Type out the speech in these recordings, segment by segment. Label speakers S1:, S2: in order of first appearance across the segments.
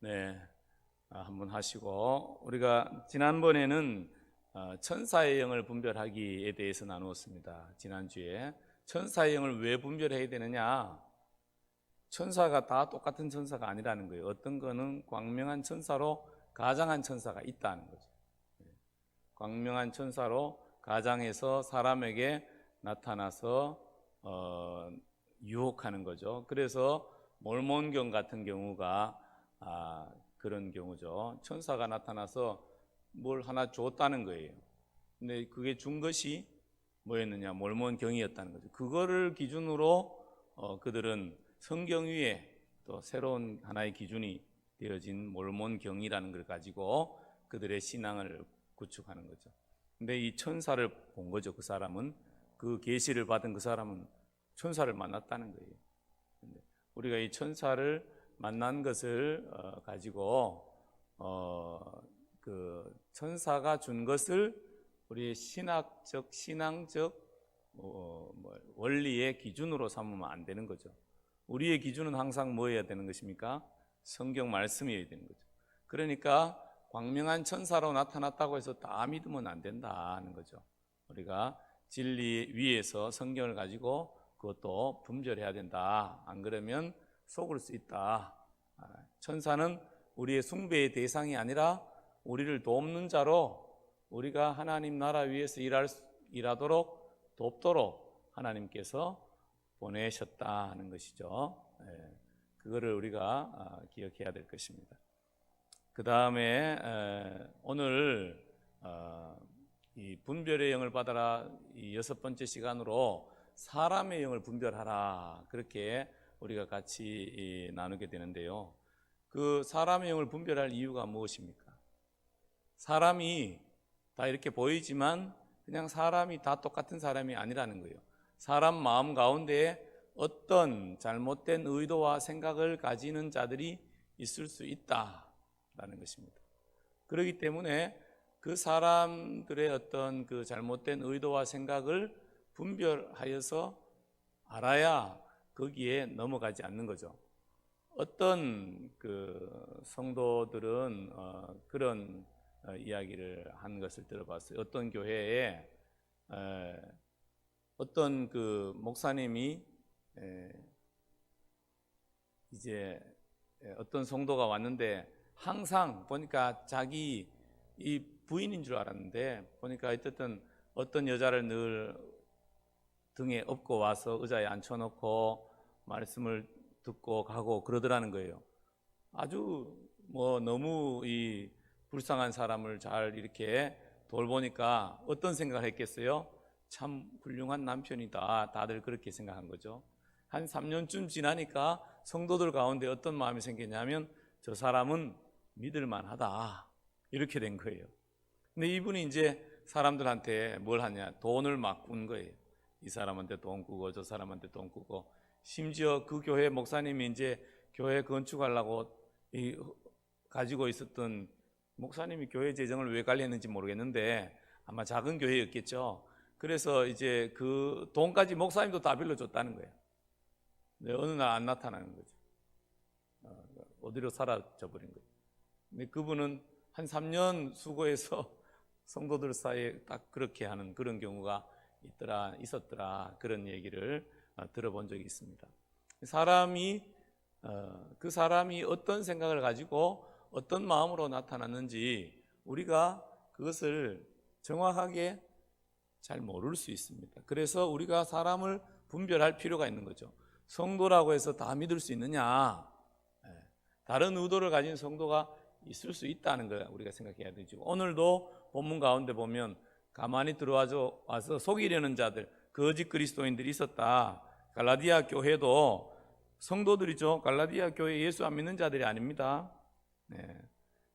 S1: 네, 한번 하시고 우리가 지난번에는 천사의 영을 분별하기에 대해서 나누었습니다. 지난주에 천사의 영을 왜 분별해야 되느냐? 천사가 다 똑같은 천사가 아니라는 거예요. 어떤 거는 광명한 천사로 가장한 천사가 있다는 거죠. 광명한 천사로 가장해서 사람에게 나타나서 유혹하는 거죠. 그래서 몰몬경 같은 경우가 그런 경우죠. 천사가 나타나서 뭘 하나 줬다는 거예요. 근데 그게 준 것이 뭐였느냐? 몰몬경이었다는 거죠. 그거를 기준으로 그들은 성경 위에 또 새로운 하나의 기준이 되어진 몰몬경이라는 걸 가지고 그들의 신앙을 구축하는 거죠. 근데 이 천사를 본 거죠. 그 사람은, 그 계시를 받은 그 사람은 천사를 만났다는 거예요. 우리가 이 천사를 만난 것을 가지고 그 천사가 준 것을 우리의 신앙적 원리의 기준으로 삼으면 안 되는 거죠. 우리의 기준은 항상 뭐여야 되는 것입니까? 성경 말씀이어야 되는 거죠. 그러니까 광명한 천사로 나타났다고 해서 다 믿으면 안 된다는 거죠. 우리가 진리 위에서 성경을 가지고 그것도 분별해야 된다. 안 그러면 속을 수 있다. 천사는 우리의 숭배의 대상이 아니라 우리를 돕는 자로, 우리가 하나님 나라 위에서 일하도록 돕도록 하나님께서 보내셨다는 것이죠. 그거를 우리가 기억해야 될 것입니다. 그 다음에 오늘 이 분별의 영을 받아라, 이 6번째 시간으로 사람의 영을 분별하라, 그렇게 우리가 같이 나누게 되는데요. 그 사람의 영을 분별할 이유가 무엇입니까? 사람이 다 이렇게 보이지만 그냥 사람이 다 똑같은 사람이 아니라는 거예요. 사람 마음 가운데 어떤 잘못된 의도와 생각을 가지는 자들이 있을 수 있다라는 것입니다. 그렇기 때문에 그 사람들의 어떤 그 잘못된 의도와 생각을 분별하여서 알아야 거기에 넘어가지 않는 거죠. 어떤 그 성도들은 그런 이야기를 한 것을 들어봤어요. 어떤 교회에 어떤 그 목사님이 이제 어떤 성도가 왔는데 항상 보니까 자기 이 부인인 줄 알았는데 보니까 어떤 여자를 늘 등에 업고 와서 의자에 앉혀놓고 말씀을 듣고 가고 그러더라는 거예요. 아주 너무 이 불쌍한 사람을 잘 이렇게 돌보니까 어떤 생각을 했겠어요? 참 훌륭한 남편이다. 다들 그렇게 생각한 거죠. 한 3년쯤 지나니까 성도들 가운데 어떤 마음이 생겼냐면 저 사람은 믿을 만하다, 이렇게 된 거예요. 근데 이분이 이제 사람들한테 뭘 하냐? 돈을 막 꾼 거예요. 이 사람한테 돈 꾸고 저 사람한테 돈 꾸고, 심지어 그 교회 목사님이 이제 교회 건축하려고 가지고 있었던, 목사님이 교회 재정을 왜 관리했는지 모르겠는데 아마 작은 교회였겠죠. 그래서 이제 그 돈까지 목사님도 다 빌려줬다는 거예요. 근데 어느 날 안 나타나는 거죠. 어디로 사라져 버린 거예요. 근데 그분은 한 3년 수고해서 성도들 사이에 딱 그렇게 하는 그런 경우가 있었더라, 그런 얘기를 들어본 적이 있습니다. 그 사람이 어떤 생각을 가지고 어떤 마음으로 나타났는지 우리가 그것을 정확하게 잘 모를 수 있습니다. 그래서 우리가 사람을 분별할 필요가 있는 거죠. 성도라고 해서 다 믿을 수 있느냐? 다른 의도를 가진 성도가 있을 수 있다는 걸 우리가 생각해야 되죠. 오늘도 본문 가운데 보면 가만히 들어와서 속이려는 자들, 거짓 그리스도인들이 있었다. 갈라디아 교회도 성도들이죠. 갈라디아 교회 예수 안 믿는 자들이 아닙니다.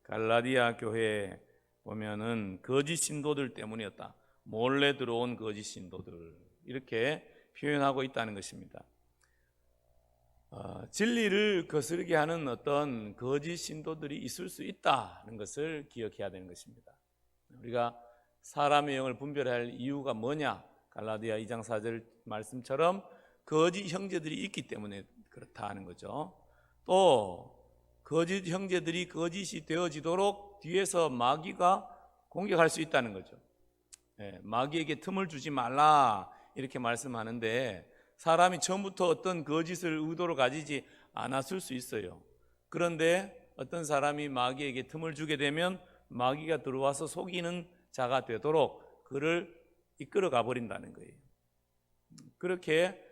S1: 갈라디아 교회에 보면은 거짓 신도들 때문이었다. 몰래 들어온 거짓 신도들, 이렇게 표현하고 있다는 것입니다. 진리를 거스르게 하는 어떤 거짓 신도들이 있을 수 있다는 것을 기억해야 되는 것입니다. 우리가 사람의 영을 분별할 이유가 뭐냐? 갈라디아 2장 4절 말씀처럼 거짓 형제들이 있기 때문에 그렇다 하는 거죠. 또 거짓 형제들이 거짓이 되어지도록 뒤에서 마귀가 공격할 수 있다는 거죠. 마귀에게 틈을 주지 말라 이렇게 말씀하는데, 사람이 처음부터 어떤 거짓을 의도로 가지지 않았을 수 있어요. 그런데 어떤 사람이 마귀에게 틈을 주게 되면 마귀가 들어와서 속이는 자가 되도록 그를 이끌어 가 버린다는 거예요. 그렇게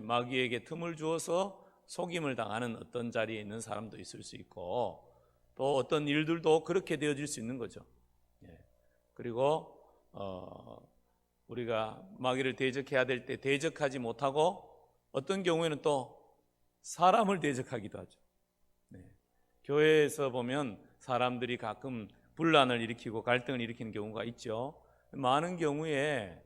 S1: 마귀에게 틈을 주어서 속임을 당하는 어떤 자리에 있는 사람도 있을 수 있고, 또 어떤 일들도 그렇게 되어질 수 있는 거죠. 그리고 우리가 마귀를 대적해야 될 때 대적하지 못하고, 어떤 경우에는 또 사람을 대적하기도 하죠. 교회에서 보면 사람들이 가끔 분란을 일으키고 갈등을 일으키는 경우가 있죠. 많은 경우에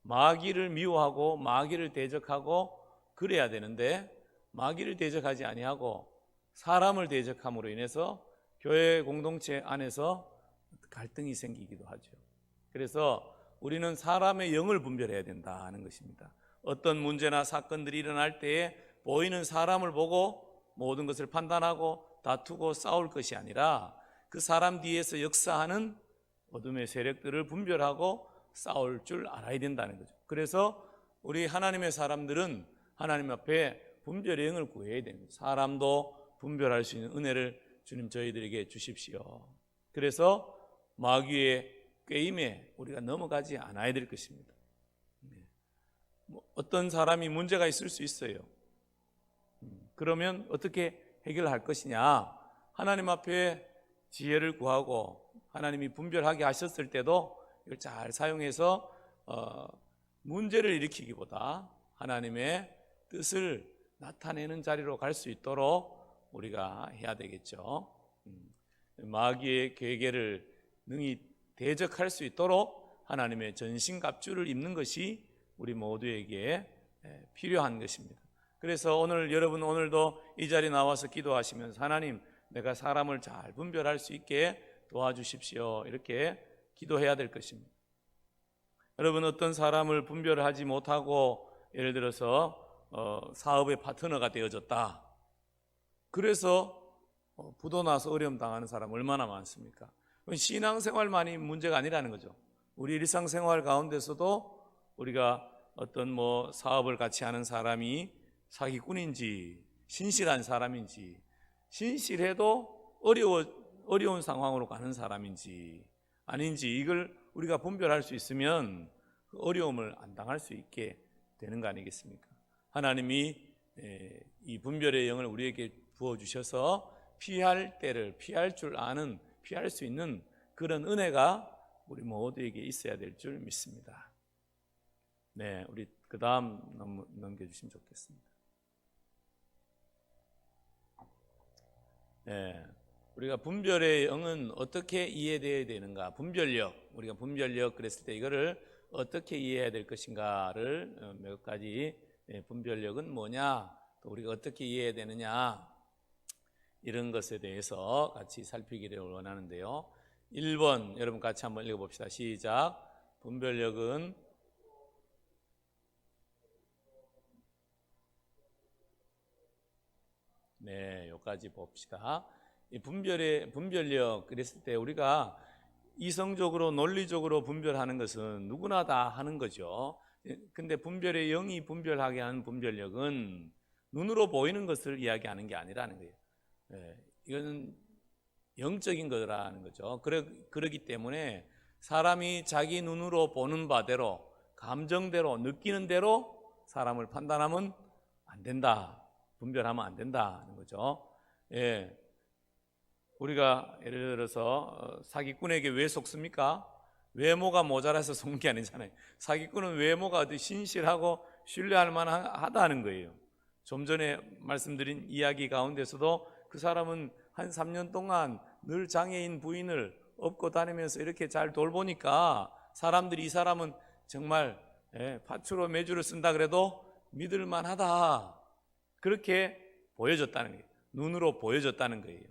S1: 마귀를 미워하고 마귀를 대적하고 그래야 되는데, 마귀를 대적하지 아니하고 사람을 대적함으로 인해서 교회 공동체 안에서 갈등이 생기기도 하죠. 그래서 우리는 사람의 영을 분별해야 된다는 것입니다. 어떤 문제나 사건들이 일어날 때에 보이는 사람을 보고 모든 것을 판단하고 다투고 싸울 것이 아니라, 그 사람 뒤에서 역사하는 어둠의 세력들을 분별하고 싸울 줄 알아야 된다는 거죠. 그래서 우리 하나님의 사람들은 하나님 앞에 분별의 영을 구해야 됩니다. 사람도 분별할 수 있는 은혜를 주님 저희들에게 주십시오. 그래서 마귀의 꾀임에 우리가 넘어가지 않아야 될 것입니다. 어떤 사람이 문제가 있을 수 있어요. 그러면 어떻게 해결할 것이냐? 하나님 앞에 지혜를 구하고, 하나님이 분별하게 하셨을 때도 이걸 잘 사용해서 문제를 일으키기보다 하나님의 뜻을 나타내는 자리로 갈 수 있도록 우리가 해야 되겠죠. 마귀의 계계를 능히 대적할 수 있도록 하나님의 전신갑주를 입는 것이 우리 모두에게 필요한 것입니다. 그래서 오늘 여러분, 오늘도 이 자리에 나와서 기도하시면서 하나님, 내가 사람을 잘 분별할 수 있게 도와주십시오, 이렇게 기도해야 될 것입니다. 여러분, 어떤 사람을 분별하지 못하고 예를 들어서 사업의 파트너가 되어졌다, 그래서 부도 나서 어려움 당하는 사람 얼마나 많습니까? 신앙생활만이 문제가 아니라는 거죠. 우리 일상생활 가운데서도 우리가 어떤 사업을 같이 하는 사람이 사기꾼인지 신실한 사람인지, 신실해도 어려운 상황으로 가는 사람인지 아닌지, 이걸 우리가 분별할 수 있으면 그 어려움을 안 당할 수 있게 되는 거 아니겠습니까? 하나님이 이 분별의 영을 우리에게 부어주셔서 피할 때를 피할 줄 아는, 피할 수 있는 그런 은혜가 우리 모두에게 있어야 될 줄 믿습니다. 네, 우리 그 다음 넘겨주시면 좋겠습니다. 네, 우리가 분별의 영은 어떻게 이해되어야 되는가? 분별력, 우리가 분별력 그랬을 때 이거를 어떻게 이해해야 될 것인가를 몇 가지, 분별력은 뭐냐, 또 우리가 어떻게 이해해야 되느냐, 이런 것에 대해서 같이 살피기를 원하는데요. 1번 여러분 같이 한번 읽어봅시다. 시작. 분별력은 여기까지 봅시다. 이 분별력 그랬을 때 우리가 이성적으로 논리적으로 분별하는 것은 누구나 다 하는 거죠. 근데 분별의 영이 분별하게 하는 분별력은 눈으로 보이는 것을 이야기하는 게 아니라는 거예요. 이거는 영적인 거라는 거죠. 그러기 때문에 사람이 자기 눈으로 보는 바대로, 감정대로, 느끼는 대로 사람을 판단하면 안 된다, 분별하면 안 된다는 거죠. 우리가 예를 들어서 사기꾼에게 왜 속습니까? 외모가 모자라서 속는 게 아니잖아요. 사기꾼은 외모가 어디 신실하고 신뢰할 만하다는 거예요. 좀 전에 말씀드린 이야기 가운데서도 그 사람은 한 3년 동안 늘 장애인 부인을 업고 다니면서 이렇게 잘 돌보니까 사람들이 이 사람은 정말 밭으로 매주를 쓴다 그래도 믿을 만하다, 그렇게 보여졌다는 거예요. 눈으로 보여졌다는 거예요.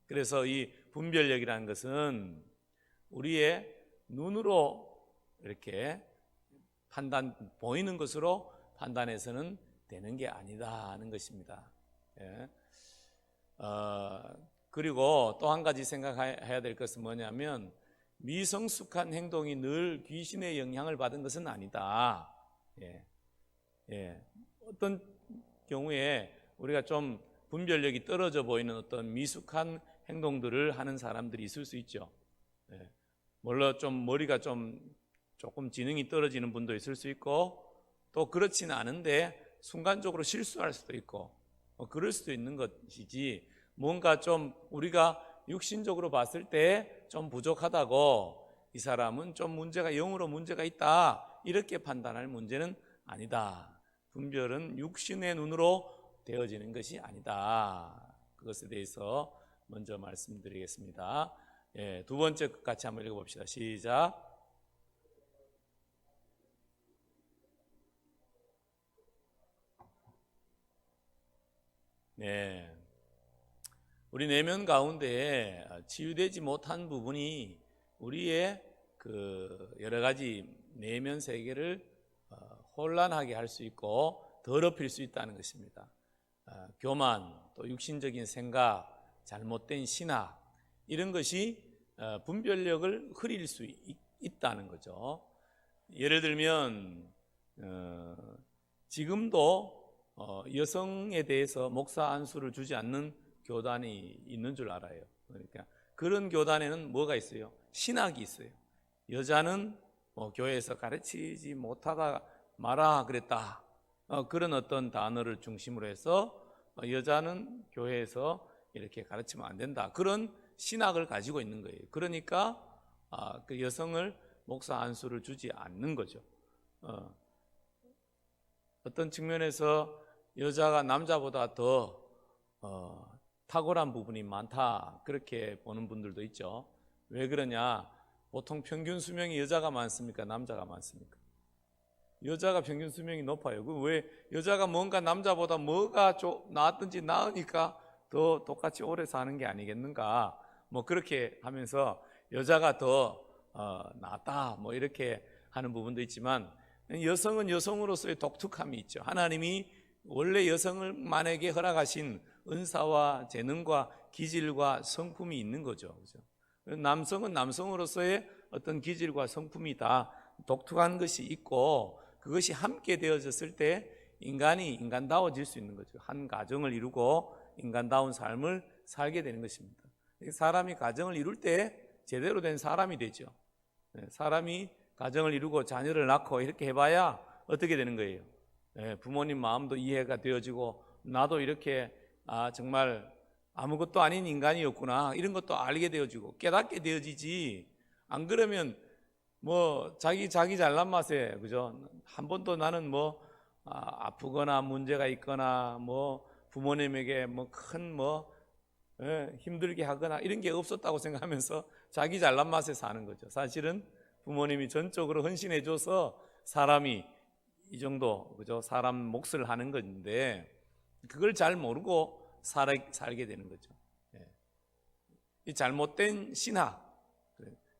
S1: 그래서 이 분별력이라는 것은 우리의 눈으로 이렇게 보이는 것으로 판단해서는 되는 게 아니다 하는 것입니다. 그리고 또 한 가지 생각해야 될 것은 뭐냐면 미성숙한 행동이 늘 귀신의 영향을 받은 것은 아니다. 어떤 경우에 우리가 좀 분별력이 떨어져 보이는 어떤 미숙한 행동들을 하는 사람들이 있을 수 있죠. 물론 좀 머리가 조금 지능이 떨어지는 분도 있을 수 있고 또 그렇지는 않은데 순간적으로 실수할 수도 있고 그럴 수도 있는 것이지 뭔가 좀 우리가 육신적으로 봤을 때 좀 부족하다고 이 사람은 좀 문제가 영으로 문제가 있다 이렇게 판단할 문제는 아니다. 분별은 육신의 눈으로 되어지는 것이 아니다. 그것에 대해서 먼저 말씀드리겠습니다. 두 번째 같이 한번 읽어봅시다. 시작. 네. 우리 내면 가운데 치유되지 못한 부분이 우리의 그 여러 가지 내면 세계를 혼란하게 할 수 있고 더럽힐 수 있다는 것입니다. 교만, 또 육신적인 생각, 잘못된 신학 이런 것이 분별력을 흐릴 수 있다는 거죠. 예를 들면 지금도 여성에 대해서 목사 안수를 주지 않는 교단이 있는 줄 알아요. 그러니까 그런 교단에는 뭐가 있어요? 신학이 있어요. 여자는 교회에서 가르치지 못하다 마라 그랬다. 그런 어떤 단어를 중심으로 해서 여자는 교회에서 이렇게 가르치면 안 된다. 그런 신학을 가지고 있는 거예요. 그러니까 그 여성을 목사 안수를 주지 않는 거죠. 어떤 측면에서 여자가 남자보다 더 탁월한 부분이 많다 그렇게 보는 분들도 있죠. 왜 그러냐? 보통 평균 수명이 여자가 많습니까? 남자가 많습니까? 여자가 평균 수명이 높아요. 왜 여자가 뭔가 남자보다 뭐가 나았든지 나으니까 더 똑같이 오래 사는 게 아니겠는가? 뭐 그렇게 하면서 여자가 더 낫다 뭐 이렇게 하는 부분도 있지만 여성은 여성으로서의 독특함이 있죠. 하나님이 원래 여성을 만에게 허락하신 은사와 재능과 기질과 성품이 있는 거죠. 남성은 남성으로서의 어떤 기질과 성품이 다 독특한 것이 있고 그것이 함께 되어졌을 때 인간이 인간다워질 수 있는 거죠. 한 가정을 이루고 인간다운 삶을 살게 되는 것입니다. 사람이 가정을 이룰 때 제대로 된 사람이 되죠. 사람이 가정을 이루고 자녀를 낳고 이렇게 해봐야 어떻게 되는 거예요? 부모님 마음도 이해가 되어지고 나도 이렇게 정말 아무것도 아닌 인간이었구나 이런 것도 알게 되어지고 깨닫게 되어지지. 안 그러면 뭐 자기 잘난 맛에 그죠? 한 번도 나는 아프거나 문제가 있거나 부모님에게 큰 힘들게 하거나 이런 게 없었다고 생각하면서 자기 잘난 맛에 사는 거죠. 사실은 부모님이 전적으로 헌신해줘서 사람이 이 정도 그죠? 사람 몫을 하는 건데 그걸 잘 모르고 살게 되는 거죠. 이 잘못된 신학,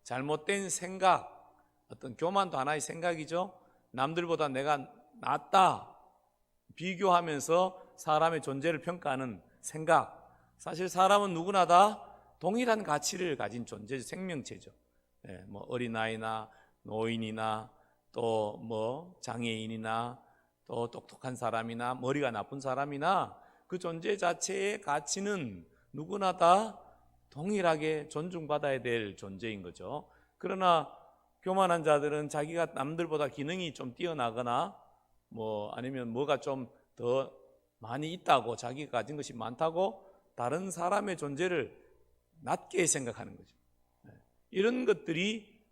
S1: 잘못된 생각, 어떤 교만도 하나의 생각이죠. 남들보다 내가 낫다 비교하면서 사람의 존재를 평가하는 생각. 사실 사람은 누구나 다 동일한 가치를 가진 존재, 생명체죠. 어린아이나 노인이나 또 장애인이나 또 똑똑한 사람이나 머리가 나쁜 사람이나 그 존재 자체의 가치는 누구나 다 동일하게 존중받아야 될 존재인 거죠. 그러나 교만한 자들은 자기가 남들보다 기능이 좀 뛰어나거나 아니면 뭐가 좀 더 많이 있다고 자기가 가진 것이 많다고 다른 사람의 존재를 낮게 생각하는 거죠. 이런 것들이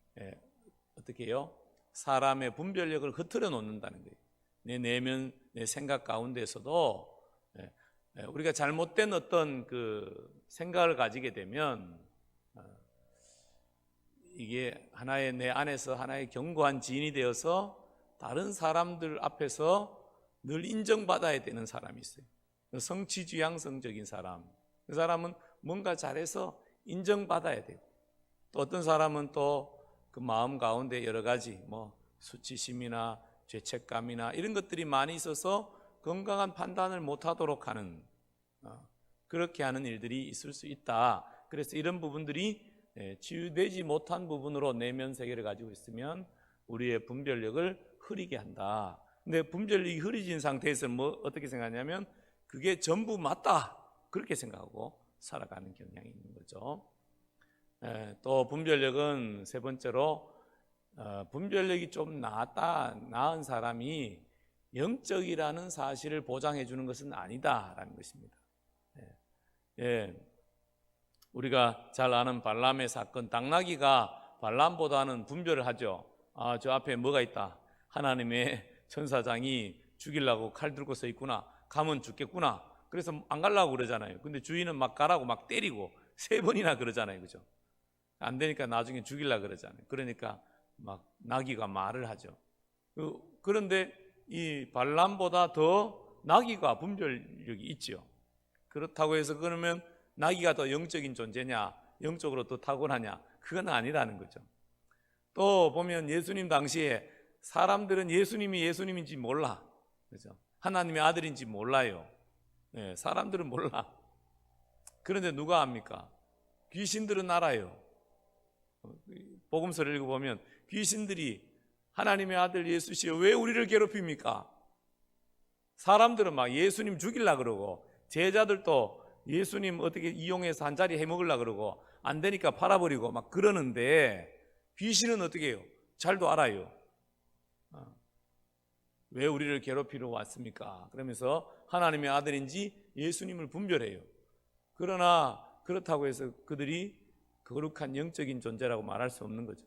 S1: 어떻게 해요? 사람의 분별력을 흐트러 놓는다는 거예요. 내 내면, 내 생각 가운데서도 우리가 잘못된 어떤 그 생각을 가지게 되면 이게 하나의 내 안에서 하나의 견고한 지인이 되어서 다른 사람들 앞에서 늘 인정받아야 되는 사람이 있어요. 성취지향성적인 사람. 그 사람은 뭔가 잘해서 인정받아야 되고 또 어떤 사람은 또 그 마음 가운데 여러 가지 수치심이나 죄책감이나 이런 것들이 많이 있어서 건강한 판단을 못하도록 하는 그렇게 하는 일들이 있을 수 있다. 그래서 이런 부분들이 치유되지 못한 부분으로 내면 세계를 가지고 있으면 우리의 분별력을 흐리게 한다. 근데 분별력이 흐려진 상태에서 어떻게 생각하냐면 그게 전부 맞다. 그렇게 생각하고 살아가는 경향이 있는 거죠. 또 분별력은 세 번째로 분별력이 좀 나은 사람이 영적이라는 사실을 보장해 주는 것은 아니다라는 것입니다. 우리가 잘 아는 발람의 사건, 당나귀가 발람보다는 분별을 하죠. 저 앞에 뭐가 있다. 하나님의 천사장이 죽이려고 칼 들고 서 있구나. 가면 죽겠구나. 그래서 안 가려고 그러잖아요. 근데 주인은 막 가라고 막 때리고 3번이나 그러잖아요. 그죠? 안 되니까 나중에 죽이려고 그러잖아요. 그러니까 막 나귀가 말을 하죠. 그런데 이 발람보다 더 나귀가 분별력이 있죠. 그렇다고 해서 그러면 나귀가 더 영적인 존재냐, 영적으로 더 탁월하냐, 그건 아니라는 거죠. 또 보면 예수님 당시에 사람들은 예수님이 예수님인지 몰라. 그죠? 하나님의 아들인지 몰라요. 사람들은 몰라. 그런데 누가 압니까? 귀신들은 알아요. 복음서를 읽어보면 귀신들이 하나님의 아들 예수시여 왜 우리를 괴롭힙니까? 사람들은 막 예수님 죽이려고 그러고 제자들도 예수님 어떻게 이용해서 한 자리 해먹으려고 그러고 안 되니까 팔아버리고 막 그러는데 귀신은 어떻게 해요? 잘도 알아요. 왜 우리를 괴롭히러 왔습니까? 그러면서 하나님의 아들인지 예수님을 분별해요. 그러나 그렇다고 해서 그들이 거룩한 영적인 존재라고 말할 수 없는 거죠.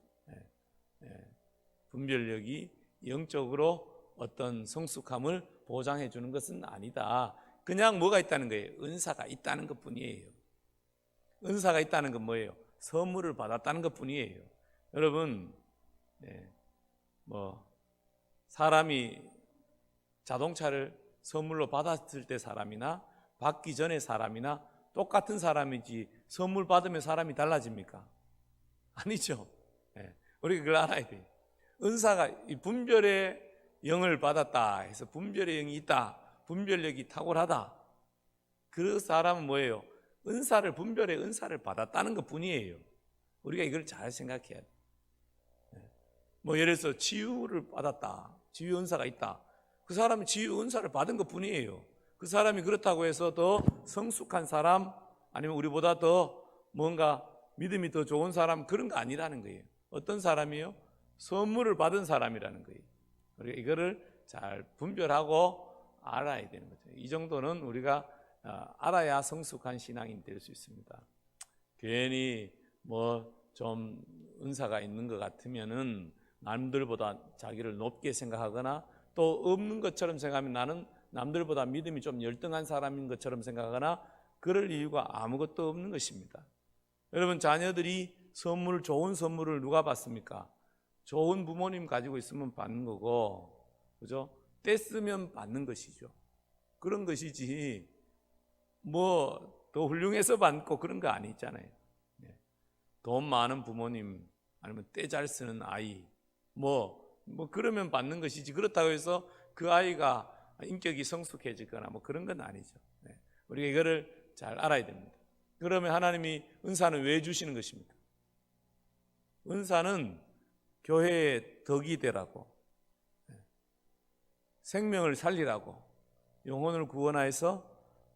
S1: 분별력이 영적으로 어떤 성숙함을 보장해 주는 것은 아니다. 그냥 뭐가 있다는 거예요? 은사가 있다는 것 뿐이에요. 은사가 있다는 건 뭐예요? 선물을 받았다는 것 뿐이에요. 여러분, 사람이 자동차를 선물로 받았을 때 사람이나 받기 전에 사람이나 똑같은 사람이지 선물 받으면 사람이 달라집니까? 아니죠. 우리가 그걸 알아야 돼요. 은사가 이 분별의 영을 받았다 해서 분별의 영이 있다, 분별력이 탁월하다, 그 사람은 뭐예요? 분별의 은사를 받았다는 것 뿐이에요. 우리가 이걸 잘 생각해야 돼요. 예를 들어서 치유를 받았다, 치유 은사가 있다, 그 사람은 치유 은사를 받은 것 뿐이에요. 그 사람이 그렇다고 해서 더 성숙한 사람, 아니면 우리보다 더 뭔가 믿음이 더 좋은 사람, 그런 거 아니라는 거예요. 어떤 사람이요? 선물을 받은 사람이라는 거예요. 우리가 이거를 잘 분별하고 알아야 되는 거죠. 이 정도는 우리가 알아야 성숙한 신앙인이 될 수 있습니다. 괜히 좀 은사가 있는 것 같으면은 남들보다 자기를 높게 생각하거나 또 없는 것처럼 생각하면 나는 남들보다 믿음이 좀 열등한 사람인 것처럼 생각하거나 그럴 이유가 아무것도 없는 것입니다. 여러분, 자녀들이 좋은 선물을 누가 받습니까? 좋은 부모님 가지고 있으면 받는 거고, 그죠? 뗐으면 받는 것이죠. 그런 것이지, 더 훌륭해서 받고 그런 거 아니잖아요. 돈 많은 부모님, 아니면 때 잘 쓰는 아이, 그러면 받는 것이지, 그렇다고 해서 그 아이가 인격이 성숙해지거나 그런 건 아니죠. 우리가 이거를 잘 알아야 됩니다. 그러면 하나님이 은사는 왜 주시는 것입니까? 은사는 교회의 덕이 되라고, 생명을 살리라고, 영혼을 구원하여서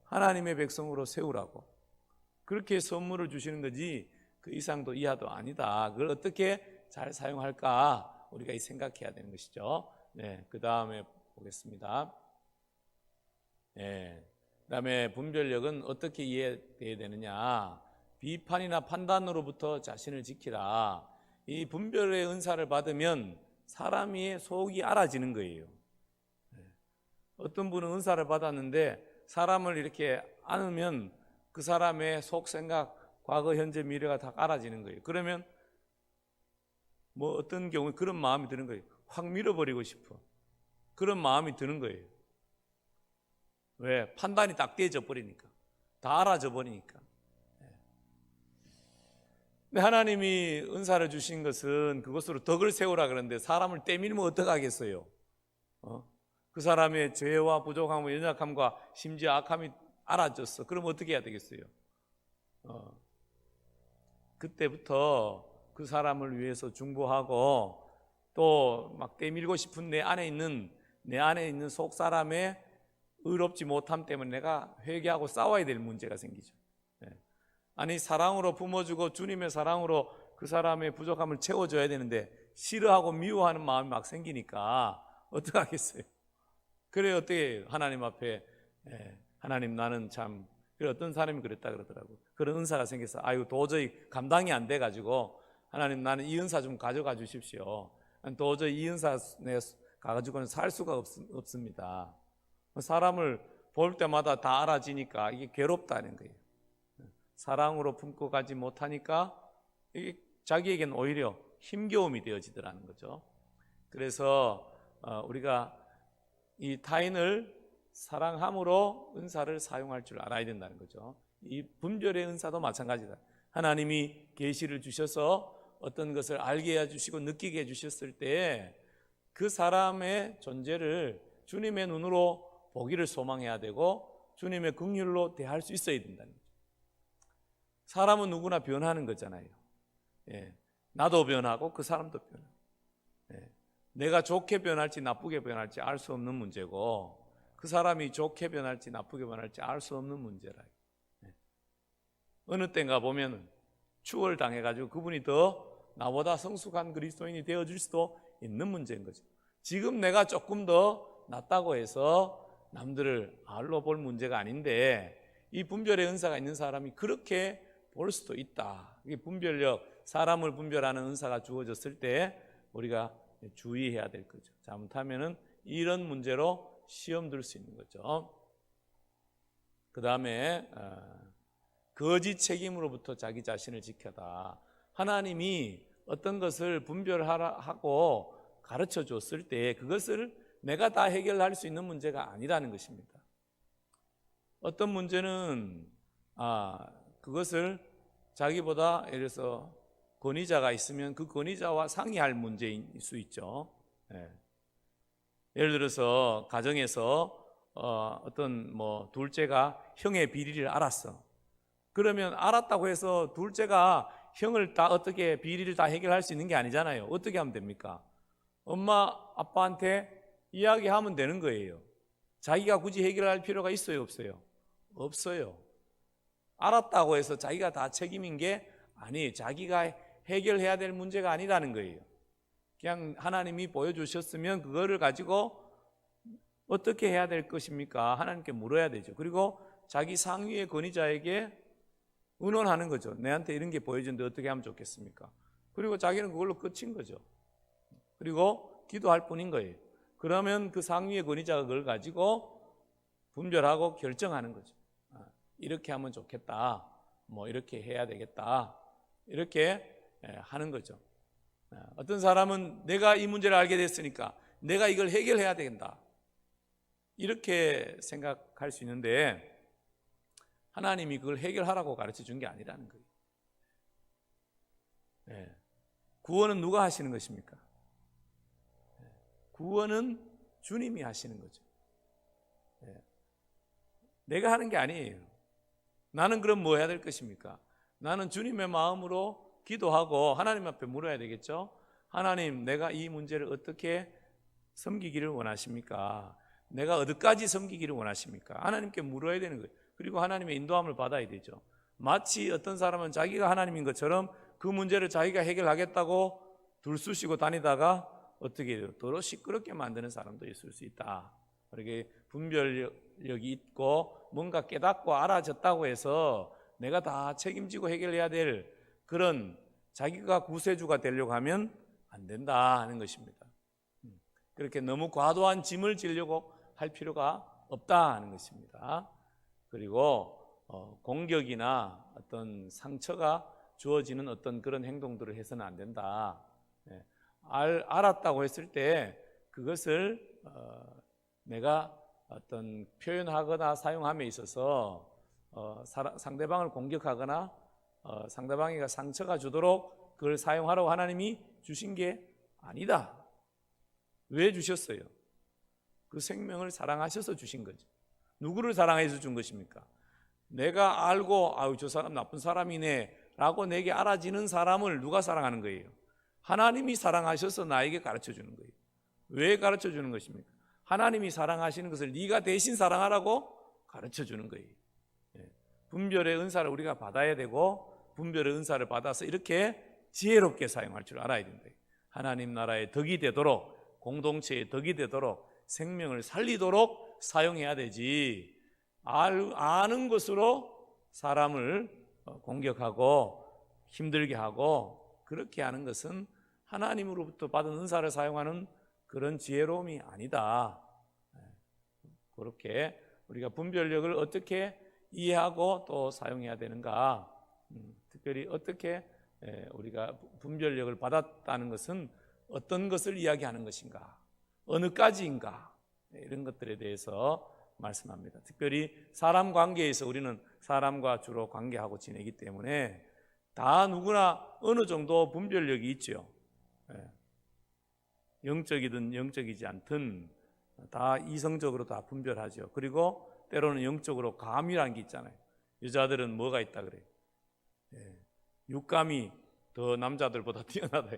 S1: 하나님의 백성으로 세우라고, 그렇게 선물을 주시는 거지 그 이상도 이하도 아니다. 그걸 어떻게 잘 사용할까 우리가 생각해야 되는 것이죠. 그 다음에 보겠습니다. 그 다음에 분별력은 어떻게 이해되어야 되느냐? 비판이나 판단으로부터 자신을 지키라. 이 분별의 은사를 받으면 사람의 속이 알아지는 거예요. 어떤 분은 은사를 받았는데 사람을 이렇게 안으면 그 사람의 속 생각, 과거, 현재, 미래가 다 알아지는 거예요. 그러면 어떤 경우에 그런 마음이 드는 거예요. 확 밀어버리고 싶어. 그런 마음이 드는 거예요. 왜? 판단이 딱 되어져 버리니까. 다 알아져 버리니까. 근데 하나님이 은사를 주신 것은 그것으로 덕을 세우라 그러는데 사람을 때밀면 어떡하겠어요? 그 사람의 죄와 부족함과 연약함과 심지어 악함이 알아줬어. 그럼 어떻게 해야 되겠어요? 그때부터 그 사람을 위해서 중보하고 또 막 때밀고 싶은 내 안에 있는 속 사람의 의롭지 못함 때문에 내가 회개하고 싸워야 될 문제가 생기죠. 아니 사랑으로 품어주고 주님의 사랑으로 그 사람의 부족함을 채워줘야 되는데 싫어하고 미워하는 마음이 막 생기니까 어떡하겠어요? 그래 어떻게 하나님 앞에 하나님 나는 참 그래 어떤 사람이 그랬다 그러더라고. 그런 은사가 생겨서 아유 도저히 감당이 안 돼가지고 하나님 나는 이 은사 좀 가져가 주십시오. 도저히 이 은사 내가 가지고는 살 수가 없습니다. 사람을 볼 때마다 다 알아지니까 이게 괴롭다는 거예요. 사랑으로 품고 가지 못하니까 이게 자기에겐 오히려 힘겨움이 되어지더라는 거죠. 그래서 우리가 이 타인을 사랑함으로 은사를 사용할 줄 알아야 된다는 거죠. 이 분별의 은사도 마찬가지다. 하나님이 계시를 주셔서 어떤 것을 알게 해주시고 느끼게 해주셨을 때 그 사람의 존재를 주님의 눈으로 보기를 소망해야 되고 주님의 긍휼로 대할 수 있어야 된다는 거죠. 사람은 누구나 변하는 거잖아요. 나도 변하고 그 사람도 변하고 내가 좋게 변할지 나쁘게 변할지 알 수 없는 문제고 그 사람이 좋게 변할지 나쁘게 변할지 알 수 없는 문제라. 어느 때인가 보면 추월당해가지고 그분이 더 나보다 성숙한 그리스도인이 되어줄 수도 있는 문제인 거죠. 지금 내가 조금 더 낫다고 해서 남들을 알로 볼 문제가 아닌데 이 분별의 은사가 있는 사람이 그렇게 볼 수도 있다. 이게 분별력, 사람을 분별하는 은사가 주어졌을 때 우리가 주의해야 될 거죠. 잘못하면은 이런 문제로 시험 들 수 있는 거죠. 그 다음에 거짓 책임으로부터 자기 자신을 지켜다. 하나님이 어떤 것을 분별하고 가르쳐 줬을 때 그것을 내가 다 해결할 수 있는 문제가 아니라는 것입니다. 어떤 문제는 그것을 자기보다 예를 들어서 권위자가 있으면 그 권위자와 상의할 문제일 수 있죠. 예를 들어서 가정에서 어떤 둘째가 형의 비리를 알았어. 그러면 알았다고 해서 둘째가 형을 다 어떻게 비리를 다 해결할 수 있는 게 아니잖아요. 어떻게 하면 됩니까? 엄마 아빠한테 이야기하면 되는 거예요. 자기가 굳이 해결할 필요가 있어요 없어요? 없어요. 알았다고 해서 자기가 다 책임인 게 아니에요. 자기가 해결해야 될 문제가 아니라는 거예요. 그냥 하나님이 보여주셨으면 그거를 가지고 어떻게 해야 될 것입니까? 하나님께 물어야 되죠. 그리고 자기 상위의 권위자에게 의논하는 거죠. 내한테 이런 게 보여주는데 어떻게 하면 좋겠습니까? 그리고 자기는 그걸로 끝인 거죠. 그리고 기도할 뿐인 거예요. 그러면 그 상위의 권위자가 그걸 가지고 분별하고 결정하는 거죠. 이렇게 하면 좋겠다. 이렇게 해야 되겠다. 이렇게 하는 거죠. 어떤 사람은 내가 이 문제를 알게 됐으니까 내가 이걸 해결해야 된다. 이렇게 생각할 수 있는데 하나님이 그걸 해결하라고 가르쳐 준 게 아니라는 거예요. 구원은 누가 하시는 것입니까? 구원은 주님이 하시는 거죠. 내가 하는 게 아니에요. 나는 그럼 뭐 해야 될 것입니까? 나는 주님의 마음으로 기도하고 하나님 앞에 물어야 되겠죠. 하나님, 내가 이 문제를 어떻게 섬기기를 원하십니까? 내가 어디까지 섬기기를 원하십니까? 하나님께 물어야 되는 거예요. 그리고 하나님의 인도함을 받아야 되죠. 마치 어떤 사람은 자기가 하나님인 것처럼 그 문제를 자기가 해결하겠다고 들쑤시고 다니다가 어떻게 해요? 도로 시끄럽게 만드는 사람도 있을 수 있다. 그렇게 분별력이 있고 뭔가 깨닫고 알아졌다고 해서 내가 다 책임지고 해결해야 될 그런 자기가 구세주가 되려고 하면 안 된다 하는 것입니다. 그렇게 너무 과도한 짐을 지려고 할 필요가 없다 하는 것입니다. 그리고 공격이나 어떤 상처가 주어지는 어떤 그런 행동들을 해서는 안 된다. 알았다고 했을 때 그것을 내가 어떤 표현하거나 사용함에 있어서 상대방을 공격하거나 상대방에게 상처가 주도록 그걸 사용하라고 하나님이 주신 게 아니다. 왜 주셨어요? 그 생명을 사랑하셔서 주신 거죠. 누구를 사랑해서 준 것입니까? 내가 알고 아유 저 사람 나쁜 사람이네 라고 내게 알아지는 사람을 누가 사랑하는 거예요? 하나님이 사랑하셔서 나에게 가르쳐 주는 거예요. 왜 가르쳐 주는 것입니까? 하나님이 사랑하시는 것을 네가 대신 사랑하라고 가르쳐 주는 거예요. 분별의 은사를 우리가 받아야 되고 분별의 은사를 받아서 이렇게 지혜롭게 사용할 줄 알아야 된다. 하나님 나라의 덕이 되도록 공동체의 덕이 되도록 생명을 살리도록 사용해야 되지 아는 것으로 사람을 공격하고 힘들게 하고 그렇게 하는 것은 하나님으로부터 받은 은사를 사용하는 그런 지혜로움이 아니다. 그렇게 우리가 분별력을 어떻게 이해하고 또 사용해야 되는가, 특별히 어떻게 우리가 분별력을 받았다는 것은 어떤 것을 이야기하는 것인가, 어느까지인가, 이런 것들에 대해서 말씀합니다. 특별히 사람 관계에서 우리는 사람과 주로 관계하고 지내기 때문에 다 누구나 어느 정도 분별력이 있죠. 영적이든 영적이지 않든 다 이성적으로 다 분별하죠. 그리고 때로는 영적으로 감이라는 게 있잖아요. 여자들은 뭐가 있다 그래요? 육감이 더 남자들보다 뛰어나다.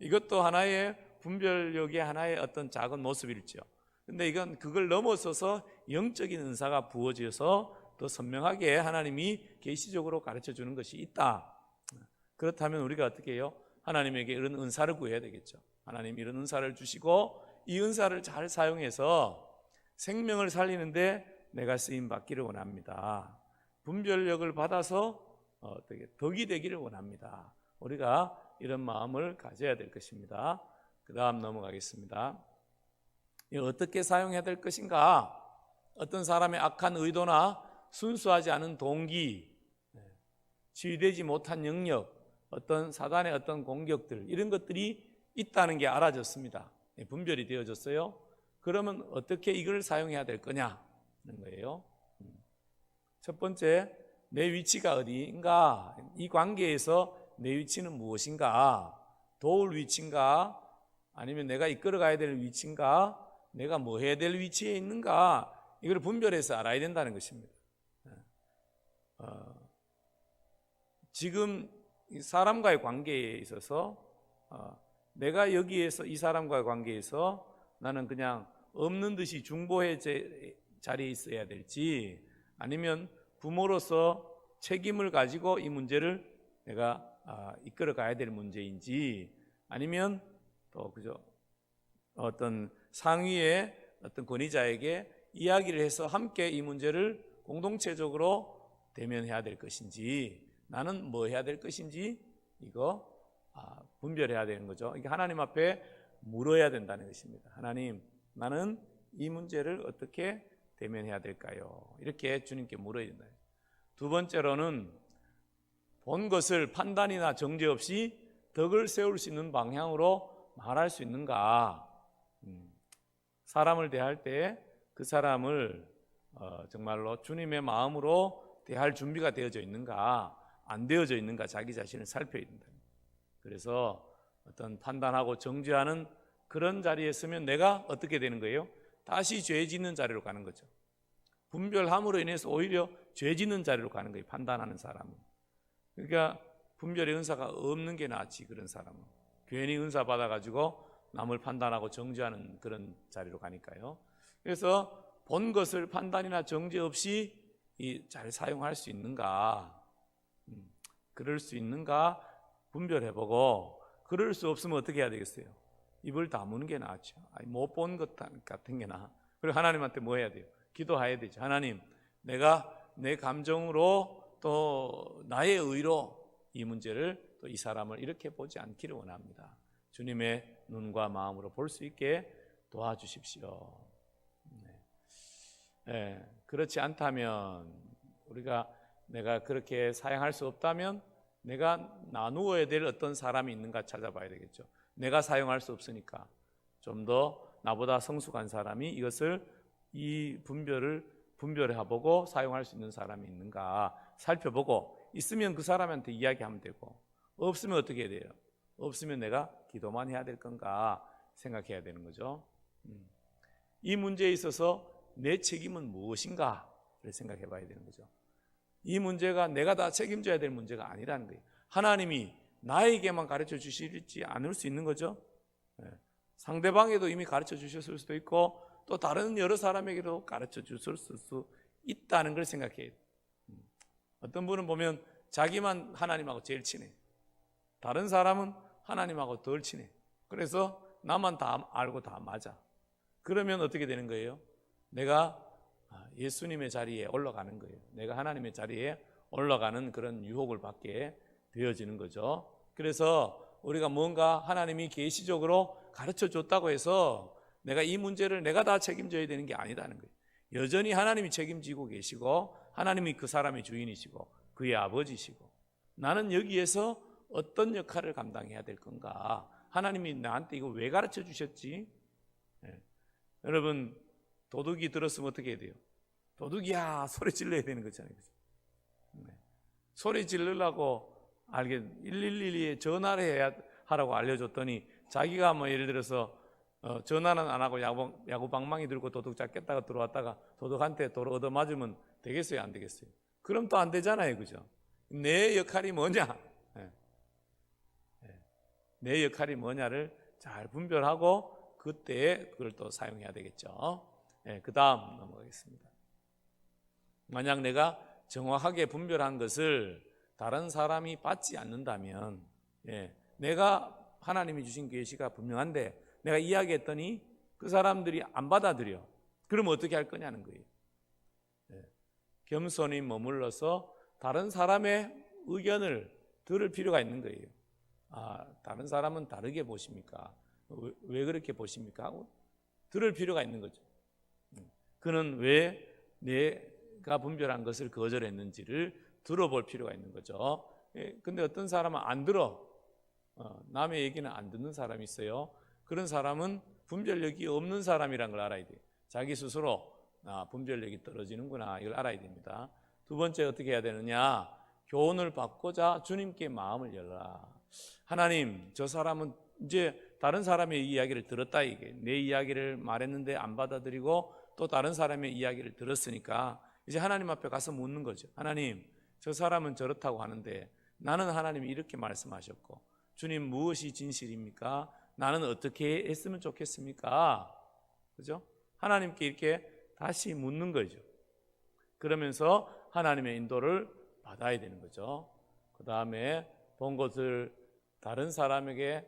S1: 이것도 하나의 분별력의 하나의 어떤 작은 모습일죠. 근데 이건 그걸 넘어서서 영적인 은사가 부어져서 더 선명하게 하나님이 계시적으로 가르쳐 주는 것이 있다. 그렇다면 우리가 어떻게 해요? 하나님에게 이런 은사를 구해야 되겠죠. 하나님 이런 은사를 주시고 이 은사를 잘 사용해서 생명을 살리는데 내가 쓰임 받기를 원합니다. 분별력을 받아서 어떻게 덕이 되기를 원합니다. 우리가 이런 마음을 가져야 될 것입니다. 그 다음 넘어가겠습니다. 어떻게 사용해야 될 것인가? 어떤 사람의 악한 의도나 순수하지 않은 동기, 치유되지 못한 영역, 어떤 사단의 어떤 공격들 이런 것들이 있다는 게 알아졌습니다. 분별이 되어졌어요. 그러면 어떻게 이걸 사용해야 될 거냐는 거예요. 첫 번째, 내 위치가 어디인가? 이 관계에서 내 위치는 무엇인가? 도울 위치인가? 아니면 내가 이끌어가야 될 위치인가? 내가 뭐 해야 될 위치에 있는가? 이걸 분별해서 알아야 된다는 것입니다. 지금 사람과의 관계에 있어서 내가 여기에서 이 사람과의 관계에서 나는 그냥 없는 듯이 중보의 자리에 있어야 될지 아니면 부모로서 책임을 가지고 이 문제를 내가 이끌어 가야 될 문제인지 아니면 또 그저 어떤 상위의 어떤 권위자에게 이야기를 해서 함께 이 문제를 공동체적으로 대면해야 될 것인지 나는 뭐 해야 될 것인지 이거 분별해야 되는 거죠. 이게 하나님 앞에 물어야 된다는 것입니다. 하나님, 나는 이 문제를 어떻게 대면해야 될까요? 이렇게 주님께 물어야 된다. 두 번째로는 본 것을 판단이나 정죄 없이 덕을 세울 수 있는 방향으로 말할 수 있는가? 사람을 대할 때 그 사람을 정말로 주님의 마음으로 대할 준비가 되어져 있는가, 안 되어져 있는가 자기 자신을 살펴야 된다. 그래서 어떤 판단하고 정죄하는 그런 자리에 서면 내가 어떻게 되는 거예요? 다시 죄 짓는 자리로 가는 거죠. 분별함으로 인해서 오히려 죄 짓는 자리로 가는 거예요. 판단하는 사람은. 그러니까 분별의 은사가 없는 게 낫지. 그런 사람은 괜히 은사 받아가지고 남을 판단하고 정죄하는 그런 자리로 가니까요. 그래서 본 것을 판단이나 정죄 없이 잘 사용할 수 있는가, 그럴 수 있는가 분별해보고, 그럴 수 없으면 어떻게 해야 되겠어요? 입을 다무는 게 낫죠. 못 본 것 같은 게 나아. 그리고 하나님한테 뭐 해야 돼요? 기도해야 되죠. 하나님, 내가 내 감정으로 또 나의 의로 이 문제를 또 이 사람을 이렇게 보지 않기를 원합니다. 주님의 눈과 마음으로 볼 수 있게 도와주십시오. 그렇지 않다면 내가 그렇게 사용할 수 없다면 내가 나누어야 될 어떤 사람이 있는가 찾아봐야 되겠죠. 내가 사용할 수 없으니까 좀 더 나보다 성숙한 사람이 이 분별해보고 사용할 수 있는 사람이 있는가 살펴보고, 있으면 그 사람한테 이야기하면 되고, 없으면 어떻게 해야 돼요? 없으면 내가 기도만 해야 될 건가 생각해야 되는 거죠. 이 문제에 있어서 내 책임은 무엇인가를 생각해 봐야 되는 거죠. 이 문제가 내가 다 책임져야 될 문제가 아니라는 거예요. 하나님이 나에게만 가르쳐 주시지 않을 수 있는 거죠. 상대방에도 이미 가르쳐 주셨을 수도 있고 또 다른 여러 사람에게도 가르쳐 주실 수 있다는 걸 생각해요. 어떤 분은 보면 자기만 하나님하고 제일 친해. 다른 사람은 하나님하고 덜 친해. 그래서 나만 다 알고 다 맞아. 그러면 어떻게 되는 거예요? 내가 예수님의 자리에 올라가는 거예요. 내가 하나님의 자리에 올라가는 그런 유혹을 받게 되어지는 거죠. 그래서 우리가 뭔가 하나님이 계시적으로 가르쳐 줬다고 해서 내가 이 문제를 내가 다 책임져야 되는 게 아니라는 거예요. 여전히 하나님이 책임지고 계시고 하나님이 그 사람의 주인이시고 그의 아버지시고 나는 여기에서 어떤 역할을 감당해야 될 건가? 하나님이 나한테 이거 왜 가르쳐 주셨지? 여러분 도둑이 들었으면 어떻게 해야 돼요? 도둑이야 소리 질러야 되는 거잖아요. 소리 지르려고 112에 전화를 해야 하라고 알려줬더니 자기가 뭐 예를 들어서 전화는 안 하고 야구 방망이 들고 도둑 잡겠다가 들어왔다가 도둑한테 도로 얻어맞으면 되겠어요? 안 되겠어요? 그럼 또 안 되잖아요. 그죠? 내 역할이 뭐냐? 내 역할이 뭐냐를 잘 분별하고 그때 그걸 또 사용해야 되겠죠. 그 다음 넘어가겠습니다. 만약 내가 정확하게 분별한 것을 다른 사람이 받지 않는다면 내가 하나님이 주신 계시가 분명한데 내가 이야기했더니 그 사람들이 안 받아들여. 그럼 어떻게 할 거냐는 거예요. 겸손히 머물러서 다른 사람의 의견을 들을 필요가 있는 거예요. 다른 사람은 다르게 보십니까? 왜 그렇게 보십니까? 하고 들을 필요가 있는 거죠. 그는 왜 내가 분별한 것을 거절했는지를 들어볼 필요가 있는 거죠. 근데 어떤 사람은 안 들어. 남의 얘기는 안 듣는 사람이 있어요. 그런 사람은 분별력이 없는 사람이란 걸 알아야 돼요. 자기 스스로 분별력이 떨어지는구나 이걸 알아야 됩니다. 두 번째 어떻게 해야 되느냐? 교훈을 받고자 주님께 마음을 열라. 하나님, 저 사람은 이제 다른 사람의 이야기를 들었다 이게. 내 이야기를 말했는데 안 받아들이고 또 다른 사람의 이야기를 들었으니까 이제 하나님 앞에 가서 묻는 거죠. 하나님, 저 사람은 저렇다고 하는데 나는 하나님이 이렇게 말씀하셨고 주님 무엇이 진실입니까? 나는 어떻게 했으면 좋겠습니까? 그죠? 하나님께 이렇게 다시 묻는 거죠. 그러면서 하나님의 인도를 받아야 되는 거죠. 그 다음에 본 것을 다른 사람에게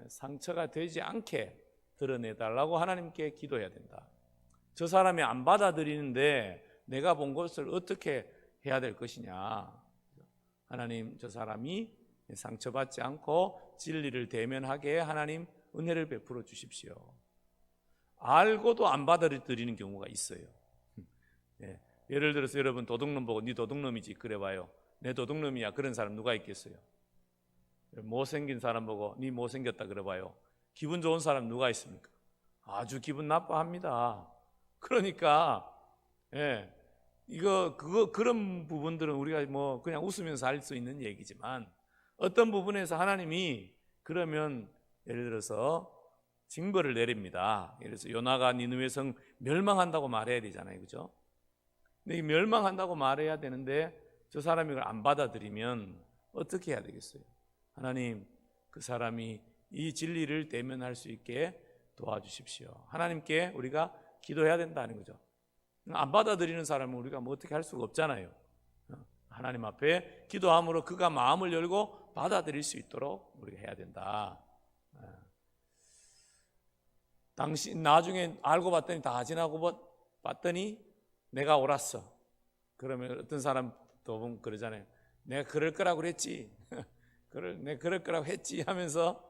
S1: 상처가 되지 않게 드러내달라고 하나님께 기도해야 된다. 저 사람이 안 받아들이는데 내가 본 것을 어떻게 해야 될 것이냐. 하나님, 저 사람이 상처받지 않고 진리를 대면하게 하나님 은혜를 베풀어 주십시오. 알고도 안 받아들이는 경우가 있어요. 예를 들어서 여러분 도둑놈 보고 네 도둑놈이지 그래봐요. 내 도둑놈이야 그런 사람 누가 있겠어요? 못생긴 사람 보고 네 못생겼다 그래봐요. 기분 좋은 사람 누가 있습니까? 아주 기분 나빠합니다. 그러니까 그런 부분들은 우리가 뭐 그냥 웃으면서 할 수 있는 얘기지만 어떤 부분에서 하나님이 그러면 예를 들어서 징벌을 내립니다. 예를 들어서 요나가 니느웨 성 멸망한다고 말해야 되잖아요, 그죠? 근데 멸망한다고 말해야 되는데 저 사람이 이걸 안 받아들이면 어떻게 해야 되겠어요? 하나님, 그 사람이 이 진리를 대면할 수 있게 도와주십시오. 하나님께 우리가 기도해야 된다는 거죠. 안 받아들이는 사람은 우리가 뭐 어떻게 할 수가 없잖아요. 하나님 앞에 기도함으로 그가 마음을 열고 받아들일 수 있도록 우리가 해야 된다. 당신 나중에 알고 봤더니 다 지나고 봤더니 내가 옳았어. 그러면 어떤 사람 또 그러잖아요. 내가 그럴 거라고 그랬지. 내가 그럴 거라고 했지 하면서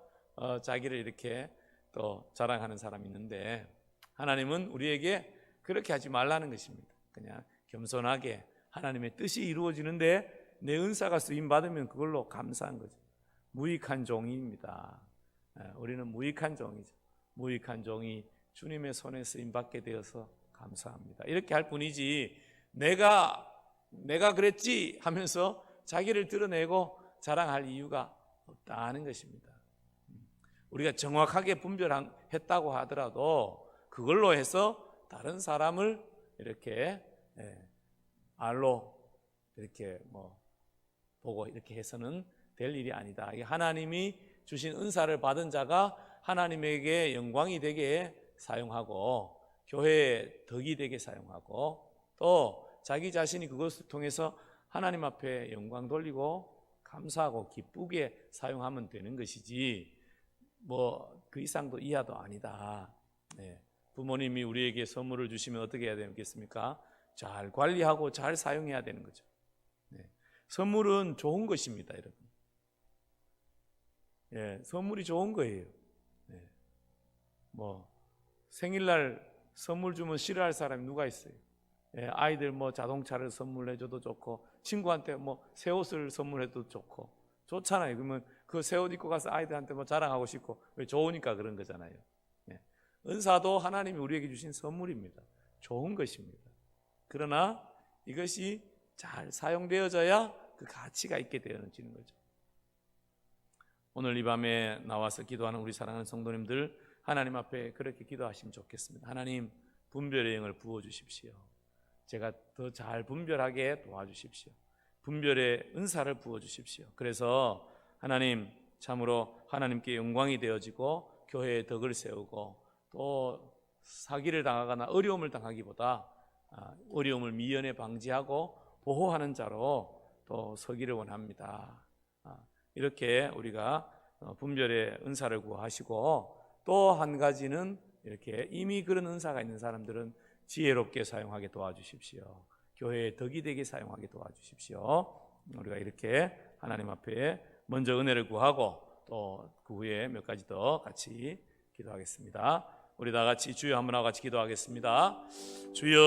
S1: 자기를 이렇게 또 자랑하는 사람이 있는데 하나님은 우리에게 그렇게 하지 말라는 것입니다. 그냥 겸손하게 하나님의 뜻이 이루어지는데 내 은사가 쓰임받으면 그걸로 감사한 거죠. 무익한 종입니다. 우리는 무익한 종이죠. 무익한 종이 주님의 손에 쓰임받게 되어서 감사합니다. 이렇게 할 뿐이지 내가 그랬지 하면서 자기를 드러내고 자랑할 이유가 없다는 것입니다. 우리가 정확하게 분별했다고 하더라도 그걸로 해서 다른 사람을 이렇게 알로 이렇게 뭐 보고 이렇게 해서는 될 일이 아니다. 이게 하나님이 주신 은사를 받은 자가 하나님에게 영광이 되게 사용하고 교회의 덕이 되게 사용하고 또 자기 자신이 그것을 통해서 하나님 앞에 영광 돌리고 감사하고 기쁘게 사용하면 되는 것이지 뭐 그 이상도 이하도 아니다. 네. 부모님이 우리에게 선물을 주시면 어떻게 해야 되겠습니까? 잘 관리하고 잘 사용해야 되는 거죠. 네. 선물은 좋은 것입니다, 여러분. 예, 선물이 좋은 거예요. 네. 뭐 생일날 선물 주면 싫어할 사람이 누가 있어요? 예, 아이들 뭐 자동차를 선물해줘도 좋고 친구한테 뭐 새 옷을 선물해도 좋고 좋잖아요. 그러면 그 새 옷 입고 가서 아이들한테 뭐 자랑하고 싶고 왜 좋으니까 그런 거잖아요. 예. 은사도 하나님이 우리에게 주신 선물입니다. 좋은 것입니다. 그러나 이것이 잘 사용되어져야 그 가치가 있게 되어지는 거죠. 오늘 이 밤에 나와서 기도하는 우리 사랑하는 성도님들 하나님 앞에 그렇게 기도하시면 좋겠습니다. 하나님 분별의 영을 부어주십시오. 제가 더 잘 분별하게 도와주십시오. 분별의 은사를 부어주십시오. 그래서 하나님 참으로 하나님께 영광이 되어지고 교회의 덕을 세우고 또 사기를 당하거나 어려움을 당하기보다 어려움을 미연에 방지하고 보호하는 자로 또 서기를 원합니다. 이렇게 우리가 분별의 은사를 구하시고 또 한 가지는 이렇게 이미 그런 은사가 있는 사람들은 지혜롭게 사용하게 도와주십시오. 교회의 덕이 되게 사용하게 도와주십시오. 우리가 이렇게 하나님 앞에 먼저 은혜를 구하고 또 그 후에 몇 가지 더 같이 기도하겠습니다. 우리 다 같이 주여 한번 하고 같이 기도하겠습니다. 주여